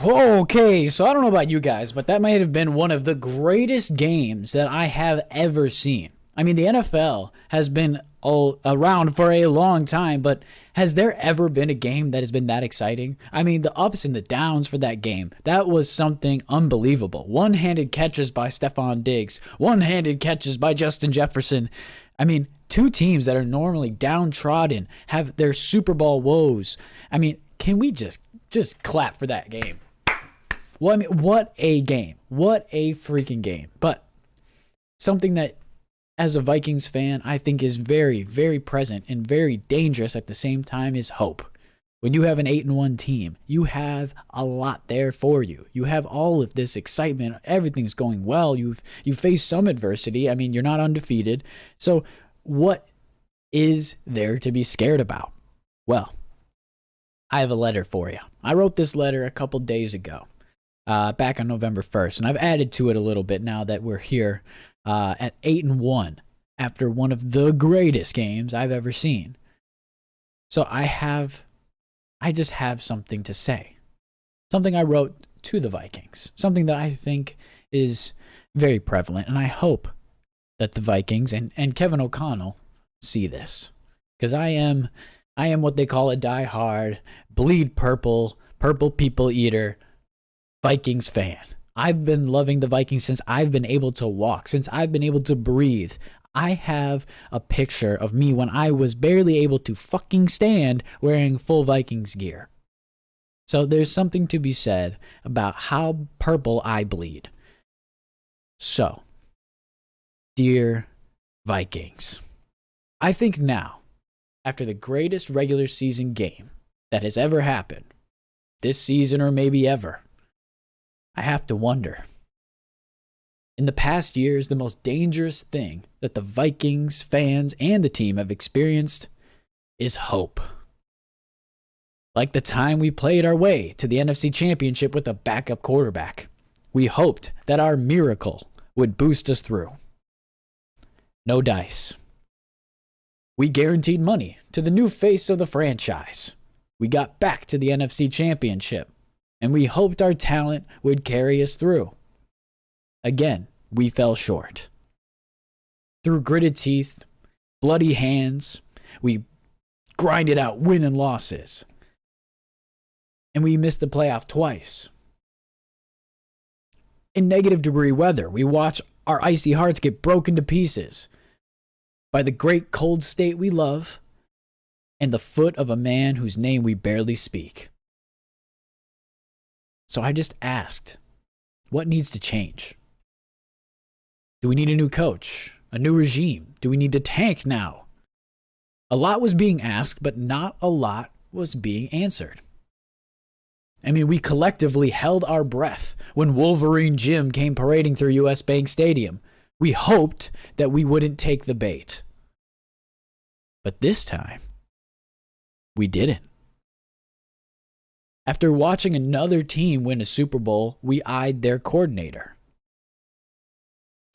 Okay, so I don't know about you guys, but that might have been one of the greatest games that I have ever seen. I mean, the NFL has been all around for a long time, but has there ever been a game that has been that exciting? I mean, the ups and the downs for that game, that was something unbelievable. One-handed catches by Stephon Diggs, one-handed catches by Justin Jefferson. I mean, two teams that are normally downtrodden have their Super Bowl woes. I mean, can we just clap for that game? Well, I mean, what a game. What a freaking game. But something that, as a Vikings fan, I think is very, very present and very dangerous at the same time is hope. When you have an 8-1 team, you have a lot there for you. You have all of this excitement. Everything's going well. You face some adversity. I mean, you're not undefeated. So what is there to be scared about? Well, I have a letter for you. I wrote this letter a couple days ago. Back on November 1st, and I've added to it a little bit now that we're here at 8-1 after one of the greatest games I've ever seen. So I just have something to say, something I wrote to the Vikings, something that I think is very prevalent, and I hope that the Vikings and Kevin O'Connell see this, because I am what they call a die-hard, bleed purple people eater Vikings fan. I've been loving the Vikings since I've been able to walk, since I've been able to breathe. I have a picture of me when I was barely able to fucking stand wearing full Vikings gear. So there's something to be said about how purple I bleed. So, dear Vikings, I think now, after the greatest regular season game that has ever happened, this season or maybe ever, I have to wonder. In the past years, the most dangerous thing that the Vikings fans and the team have experienced is hope. Like the time we played our way to the NFC Championship with a backup quarterback. We hoped that our miracle would boost us through. No dice. We guaranteed money to the new face of the franchise. We got back to the NFC Championship, and we hoped our talent would carry us through. Again, we fell short. Through gritted teeth, bloody hands, we grinded out win and losses. And we missed the playoff twice. In negative degree weather, we watched our icy hearts get broken to pieces by the great cold state we love and the foot of a man whose name we barely speak. So I just asked, what needs to change? Do we need a new coach? A new regime? Do we need to tank now? A lot was being asked, but not a lot was being answered. I mean, we collectively held our breath when Wolverine Jim came parading through US Bank Stadium. We hoped that we wouldn't take the bait. But this time, we didn't. After watching another team win a Super Bowl, we eyed their coordinator.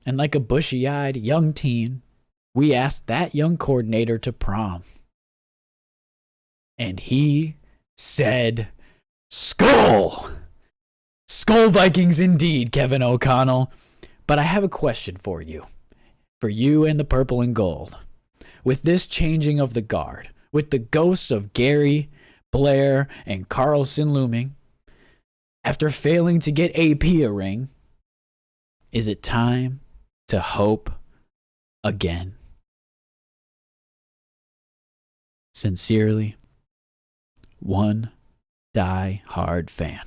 And like a bushy-eyed young teen, we asked that young coordinator to prom. And he said, "Skull!" Skull Vikings indeed, Kevin O'Connell. But I have a question for you and the purple and gold. With this changing of the guard, with the ghosts of Gary, Blair, and Carlson looming, after failing to get AP a ring, is it time to hope again? Sincerely, one die-hard fan.